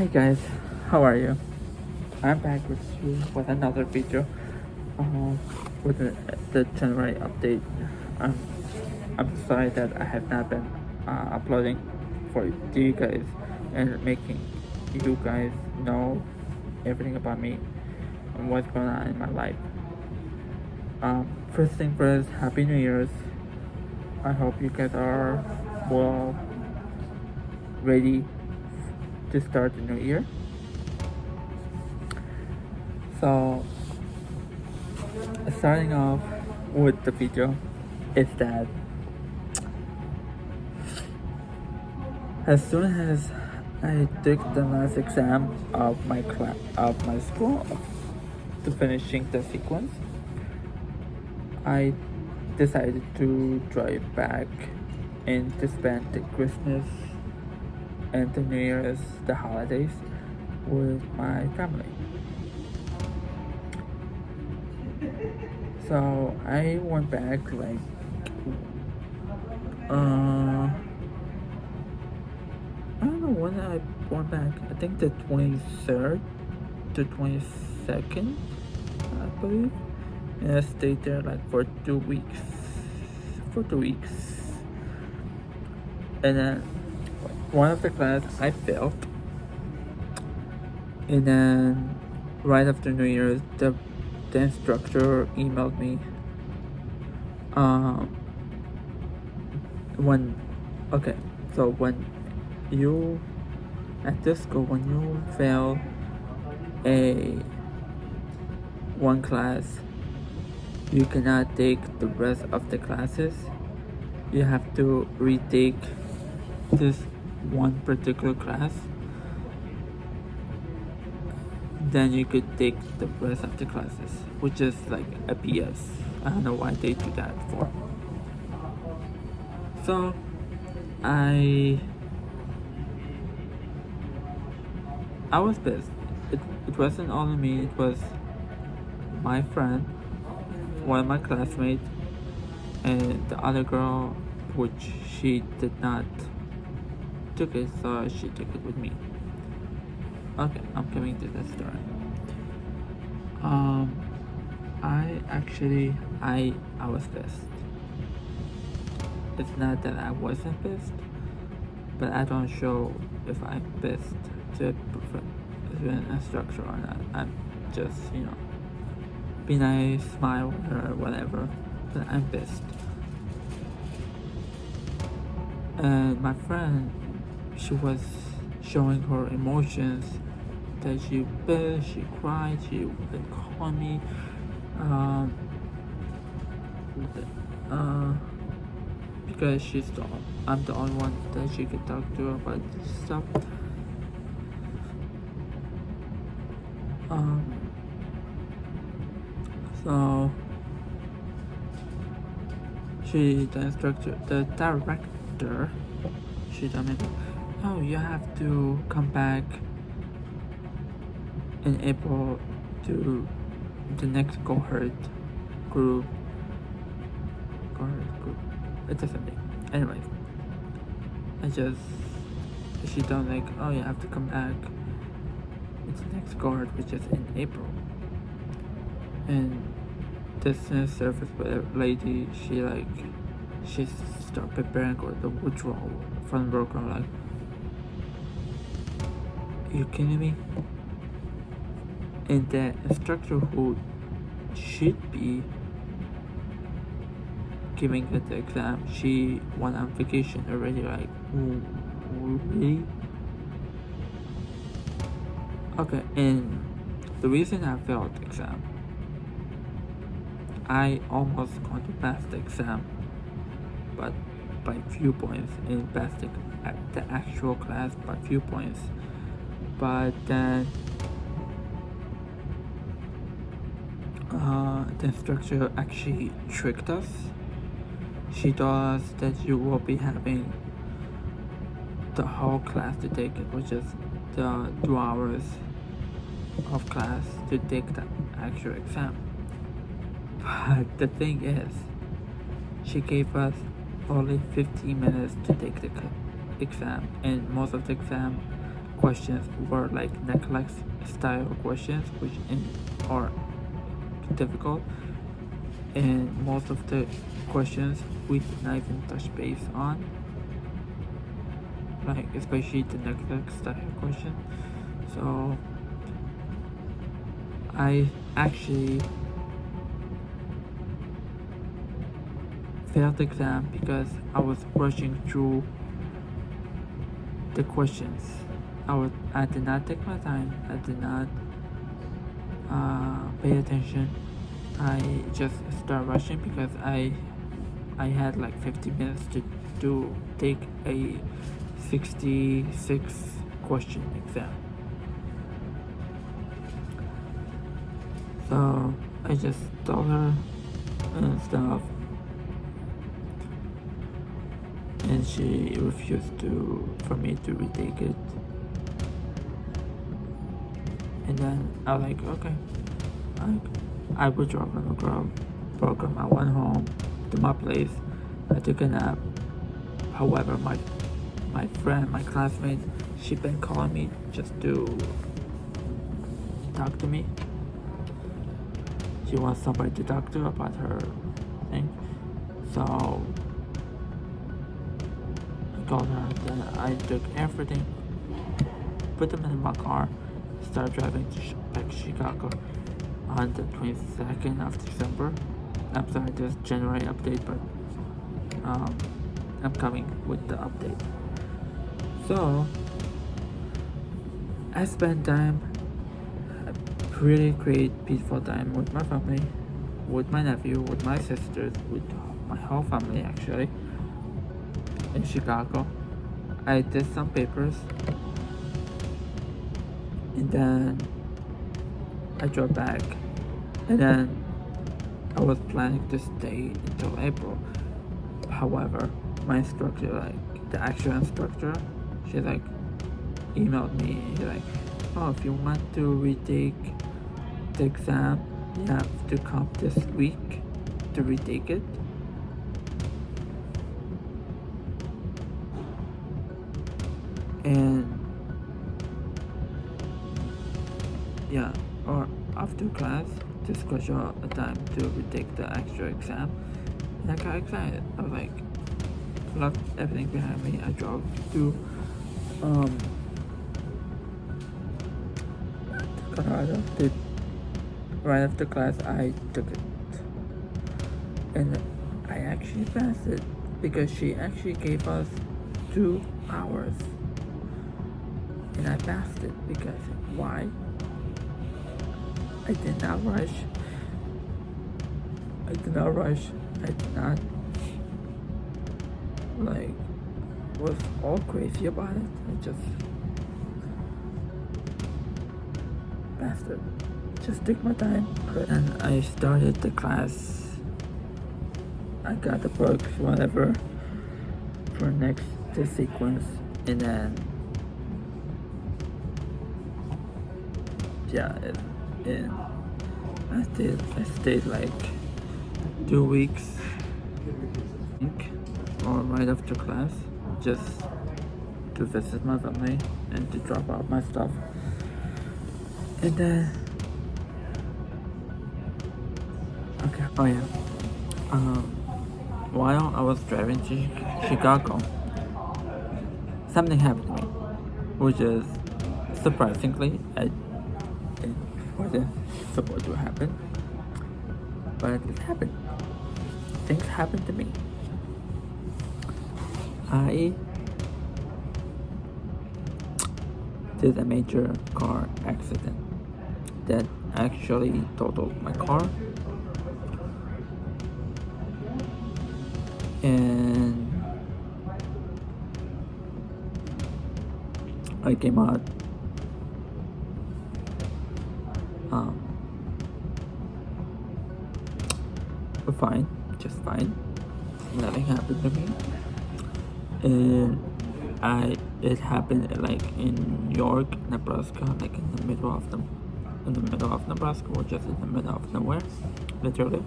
Hi guys, how are you? I'm back with you with another video uh, with the January update. Um, I'm sorry that I have not been uploading for you guys and making you guys know everything about me and what's going on in my life. First thing first, Happy New Year's. I hope you guys are well ready to start the new year. So, starting off with the video is that as soon as I took the last exam of my school to finishing the sequence, I decided to drive back and to spend the Christmas and the New Year's, the holidays, with my family. So I went back I don't know when I went back. I think the 23rd to 22nd, I believe. And I stayed there like for 2 weeks. For 2 weeks. And then one of the class I failed. And then right after New Year's, the instructor emailed me. When okay, so when you at this school, when you fail a one class, you cannot take the rest of the classes. You have to retake this one particular class. Then you could take the rest of the classes, which is like a BS. I don't know why they do that for. So I was pissed. It wasn't only me, it was my friend, one of my classmates, and the other girl, which she did not took it, so she took it with me. Okay, I'm coming to the story. I was pissed. It's not that I wasn't pissed, but I don't show if I'm pissed to an instructor or not. I'm just, be nice, smile, or whatever, but I'm pissed. And my friend, she was showing her emotions, that she pissed, she cried, she would call me, because I'm the only one that she could talk to about this stuff. So the director, she told me, oh, you have to come back in April to the next cohort group. It's a Sunday. Anyways, she told me, like, oh, you have to come back. It's the next cohort, which is in April. And this service lady, she started preparing for the withdrawal from the program. Like, are you kidding me? And the instructor who should be giving it the exam, she went on vacation already. Like, really? Okay, and the reason I failed the exam, I almost going to pass the exam, but by few points, and passed the actual class by few points. But then the instructor actually tricked us. She told us that you will be having the whole class to take it, which is the 2 hours of class to take the actual exam. But the thing is, she gave us only 15 minutes to take the exam, and most of the exam questions were like necklace style questions, which are difficult, and most of the questions we did not even touch base on, like especially the necklace style question. So I actually failed the exam because I was rushing through the questions. I did not take my time. I did not pay attention. I just started rushing because I had like 50 minutes to take a 66 question exam. So I just told her and stuff, and she refused for me to retake it. And then I was like, okay, I withdraw from the program. I went home to my place. I took a nap. However, my friend, my classmate, she been calling me just to talk to me. She wants somebody to talk to about her thing. So I called her. Then I took everything, put them in my car, started driving back to Chicago on the 22nd of December. I'm sorry, there's January update, but I'm coming with the update. So I spent time, a pretty great, peaceful time with my family, with my nephew, with my sisters, with my whole family actually, in Chicago. I did some papers, and then I drove back, and then I was planning to stay until April. However, my instructor, like the actual instructor, she like emailed me. She's like, "Oh, if you want to retake the exam, you have to come this week to retake it." And yeah, or after class to schedule a time to retake the actual exam. And I got excited. I was like, left everything behind me. I drove to Colorado. Right after class, I took it, and I actually passed it because she actually gave us 2 hours, and I passed it because why? I did not rush. I did not like was all crazy about it. I just passed it. Just took my time. And I started the class. I got the books, whatever, for next the sequence, and then yeah, and I stayed like 2 weeks, I think, or right after class, just to visit my family and to drop off my stuff. And then, okay, oh yeah, while I was driving to Chicago, something happened to me, which is surprisingly, it wasn't supposed to happen, but it happened. Things happened to me. I did a major car accident that actually totaled my car, and I came out fine, just fine. Nothing happened to me, and it happened like in York, Nebraska, like in the middle of Nebraska, or just in the middle of nowhere, literally.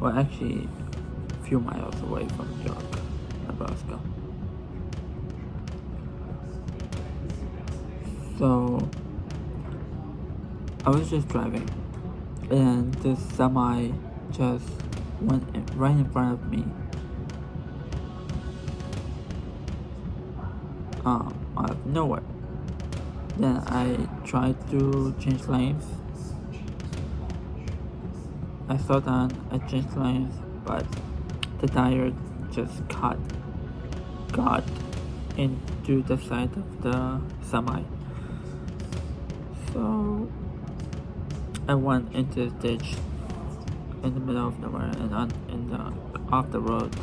Well, actually, a few miles away from York, Nebraska. So I was just driving, and this semi just went right in front of me. Out of nowhere. Then I tried to change lanes. I slowed down, I changed lanes, but the tire just got into the side of the semi. So I went into the ditch in the middle of nowhere and off the road.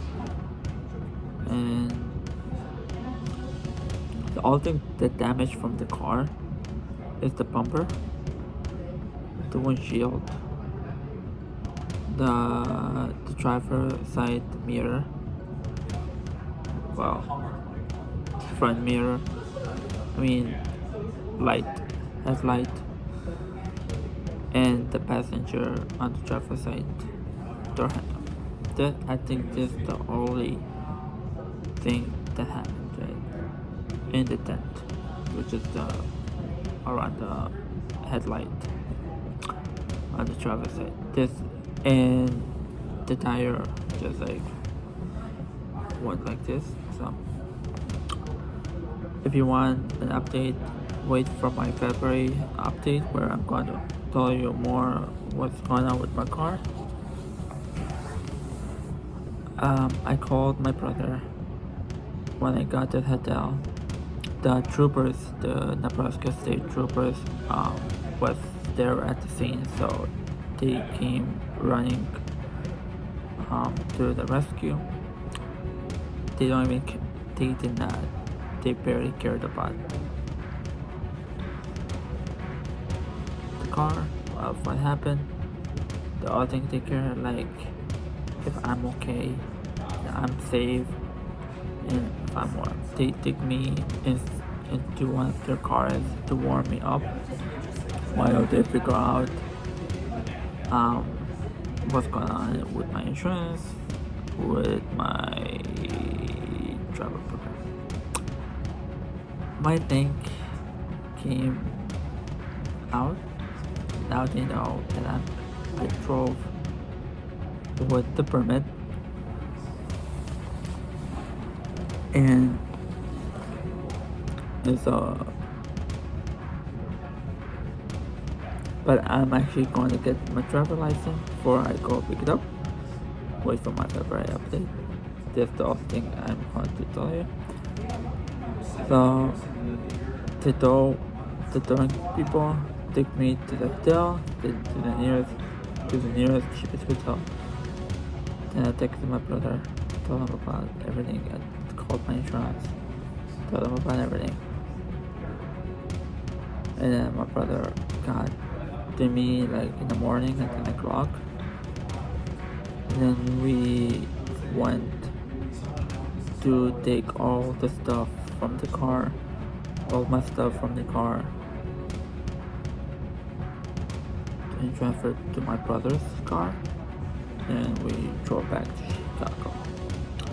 And the only thing that damaged from the car is the bumper, the windshield, the driver side mirror, well, front mirror, light, headlight, and the passenger on the driver side door handle. I think that's the only thing that happened in the tent, which is around the headlight on the driver side. And the tire just went like this. So if you want an update, wait for my February update where I'm going to tell you more what's going on with my car. I called my brother when I got to the hotel. The troopers, the Nebraska State troopers, was there at the scene, so they came running to the rescue. They barely cared about the car, of what happened. The only thing they care, if I'm okay, I'm safe, and if I'm warm. They take me into one of their cars to warm me up while they figure out what's going on with my insurance, with my travel program. My thing came out. Now they know that I drove with the permit, and but I'm actually going to get my driver license before I go pick it up. Wait for my February update. That's the only thing I'm going to tell you. So the towing people take me to the hotel, to the nearest cheapest hotel. Then I texted my brother, told him about everything. I called my insurance, told him about everything. And then my brother got to me in the morning at 10 o'clock. And then we went to take all the stuff from the car, all my stuff from the car, and transferred to my brother's car. And we drove back to Chicago.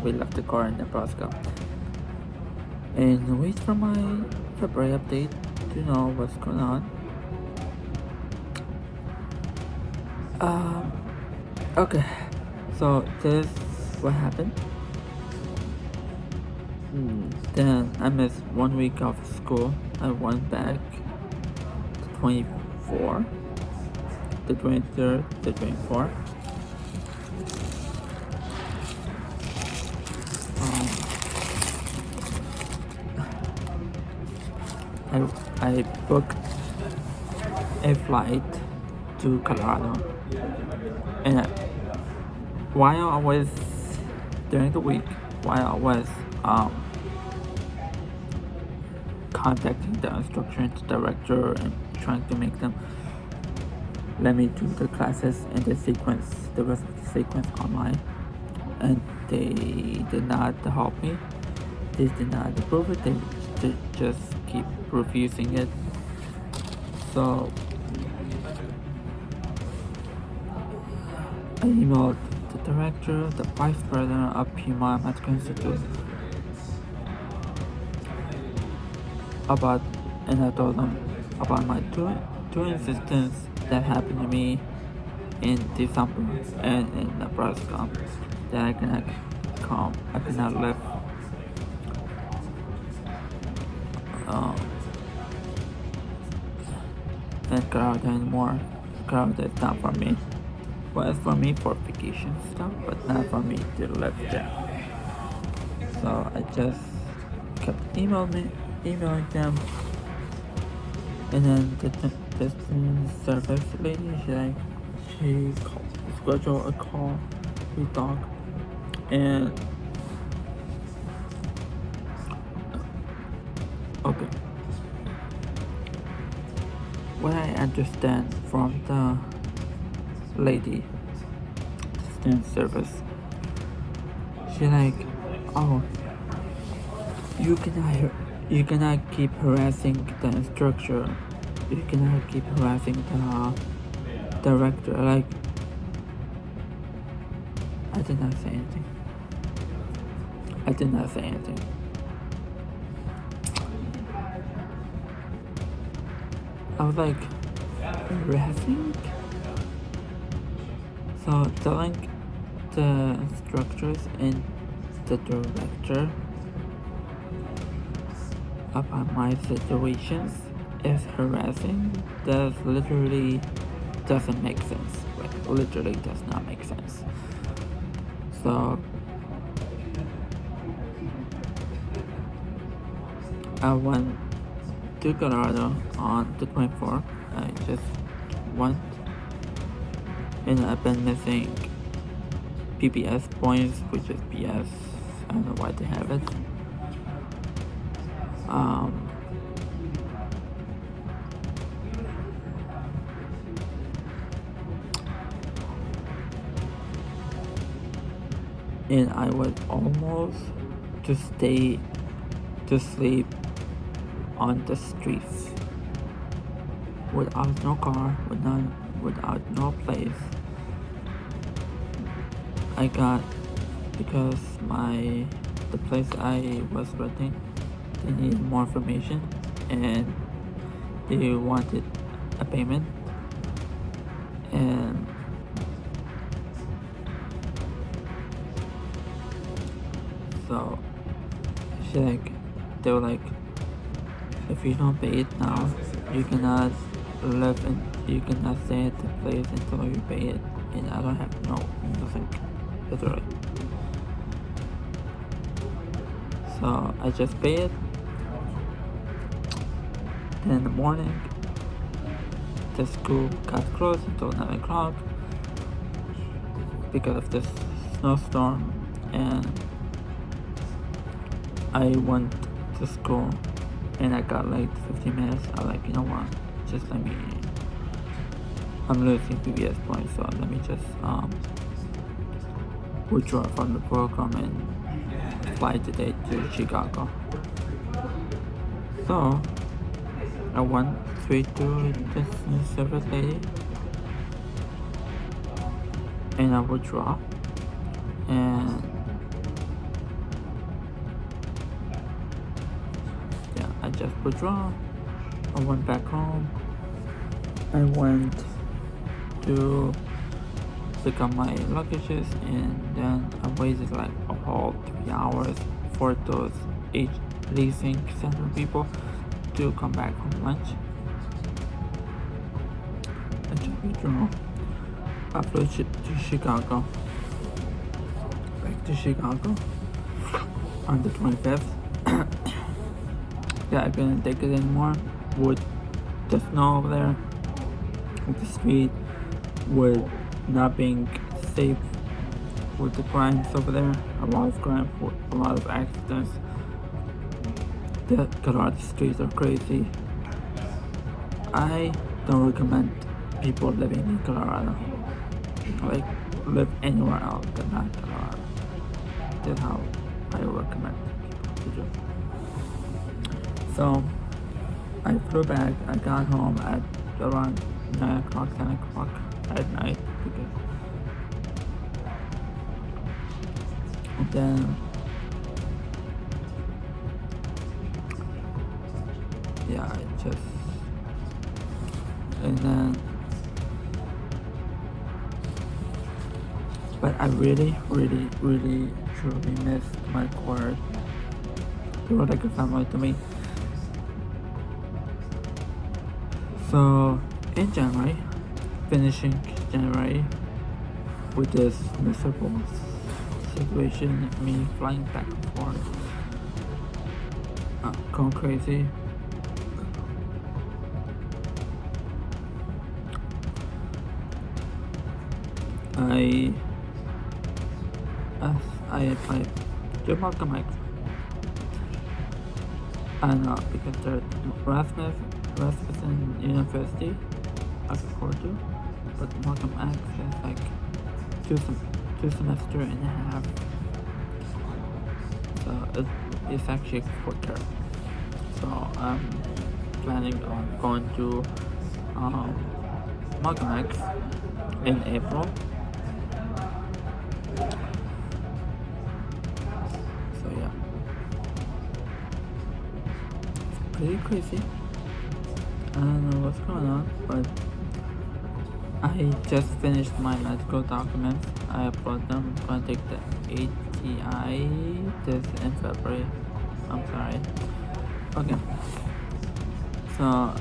We left the car in Nebraska. And wait for my February update to know what's going on. Okay, so this is what happened. Then I missed 1 week of school. I went back the 24th, the 23rd, the 24th. I booked a flight to Colorado, and while I was during the week, while I was contacting the instructor director and trying to make them let me do the classes and the rest of the sequence online, and they did not help me. They did not approve it. They just keep refusing it. So I emailed the director, the vice president of Pima Medical Institute about and I told them about my two incidents that happened to me in December and in Nebraska that I cannot live in Colorado anymore. Colorado is not for me. Well, it's for me for vacation stuff, but not for me to live there. So I just kept emailing them, and then the service lady, she scheduled a call. We talked, and okay. What I understand from the lady, student service, she oh, you cannot keep harassing the instructor, you cannot keep harassing the director. I did not say anything. I was like, harassing? So telling the instructors and the director about my situations is harassing. That literally doesn't make sense. Literally does not make sense. So I went to Colorado on the 24th. I just went, and I've been missing PBS points, which is BS. I don't know why they have it. And I was almost to sleep on the streets without no car, without no place. I got, because the place I was renting, they needed more information and they wanted a payment, and so they were like, if you don't pay it now, you cannot stay at the place until you pay it, and I don't have nothing, literally. So I just pay it. Then in the morning, the school got closed until 9 o'clock because of this snowstorm, and I went to school and I got late 15 minutes. I was like, you know what, just let me, I'm losing PBS points, so let me just withdraw from the program and fly today to Chicago. So I went straight to this new service lady and I withdraw, and I just withdraw. I went back home. I went to pick up my luggages, and then I waited like a whole 3 hours for those leasing center people to come back from lunch. I just withdrew. I flew to Chicago. Back to Chicago on the 25th. Yeah, I couldn't take it anymore with the snow over there, with the street, with not being safe, with the crimes over there, a lot of crime, a lot of accidents. The Colorado streets are crazy. I don't recommend people living in Colorado, live anywhere else but not Colorado. That's how I recommend people to do. So I flew back. I got home at around 9 o'clock, 10 o'clock at night. And then I But I really, really, really, truly miss my court. They were like a family to me. So in January, finishing January with this miserable situation, me flying back and forth, going crazy. I applied to Malcolm X. And because there's Rasmussen University I could go to, but Malcolm X is like two semester and a half, so it's actually quicker. So I'm planning on going to Malcolm X in April. So yeah, it's pretty crazy. I don't know what's going on, but I just finished my medical documents. I uploaded them. I'm gonna take the ATI this in February. I'm sorry. Okay. So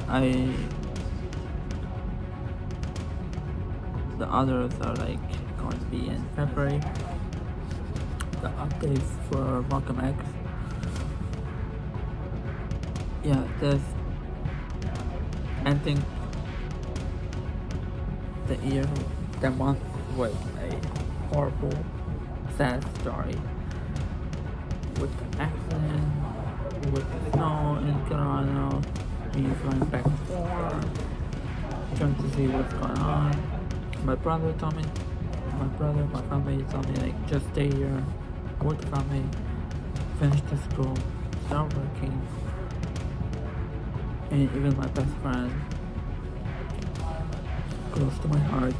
the others are like going to be in February. The updates for Malcolm X. Yeah, there's ending the year, the month with a horrible, sad story. With the accident, with the snow in Colorado, me flying back and forth, trying to see what's going on. My family told me like just stay here, with the family, finish the school, start working. And even my best friend, close to my heart,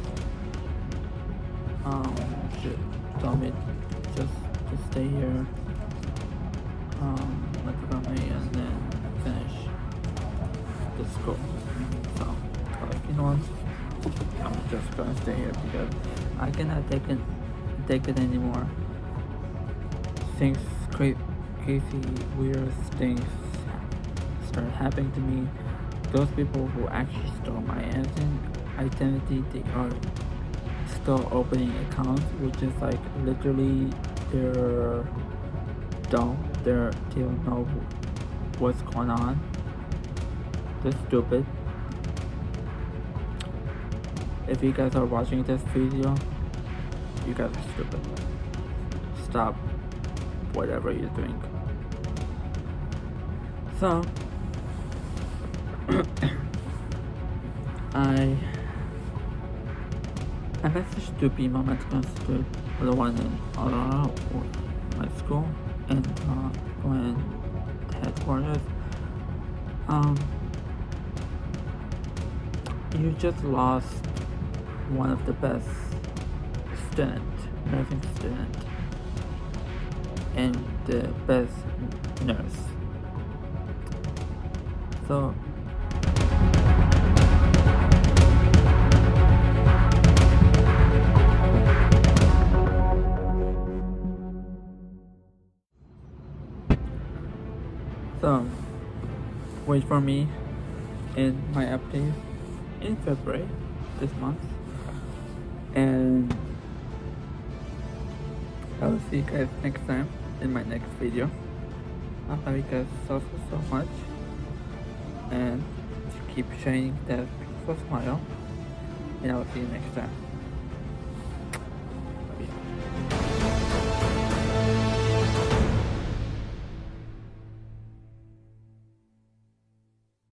she told me just stay here, with the family, and then finish the school. So I was like, you know what? I'm just gonna stay here because I cannot take it anymore. Things crazy, weird things started happening to me. Those people who actually stole my identity, they are still opening accounts, which is like literally they're dumb. They don't know what's going on. They're stupid. If you guys are watching this video, you guys are stupid. Stop whatever you're doing. So I messaged to be my medical institute, the one in Colorado, my school, and going to headquarters. You just lost one of the best nursing student, and the best nurse. So wait for me in my update in February this month, and I will see you guys next time in my next video. I love you guys so much, and keep sharing that beautiful smile, and I will see you next time.